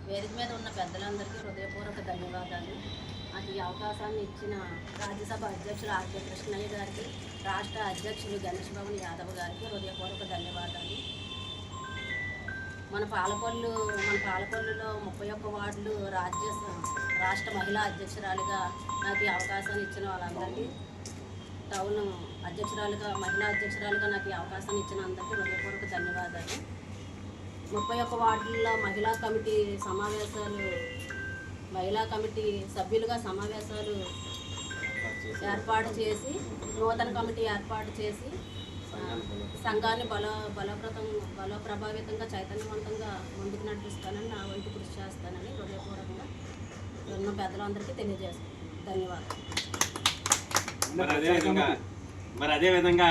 వేదిక మీద ఉన్న పెద్దలందరికీ హృదయపూర్వక ధన్యవాదాలు. నాకు ఈ అవకాశాన్ని ఇచ్చిన రాజ్యసభ అధ్యక్షులు ఆర్కే కృష్ణయ్య గారికి, రాష్ట్ర అధ్యక్షులు గణేష్ భవన్ యాదవ్ గారికి హృదయపూర్వక ధన్యవాదాలు. మన పాలకొల్లులో 31 వార్డులు రాష్ట్ర మహిళా అధ్యక్షురాలిగా నాకు ఈ అవకాశాన్ని ఇచ్చిన వాళ్ళందరికీ, టౌన్ మహిళా అధ్యక్షురాలుగా నాకు ఈ అవకాశాన్ని ఇచ్చిన అందరికీ హృదయపూర్వక ధన్యవాదాలు. 31 వార్డుల్లో మహిళా కమిటీ సభ్యులుగా సమావేశాలు ఏర్పాటు చేసి, నూతన కమిటీ ఏర్పాటు చేసి సంఘాన్ని బలప్రభావితంగా చైతన్యవంతంగా ముందుకు నడిపిస్తానని, నా వంతు కృషి చేస్తానని హృదయపూర్వకంగా ఉన్న పెద్దలందరికీ తెలియజేస్తాను. ధన్యవాదాలు. అదేవిధంగా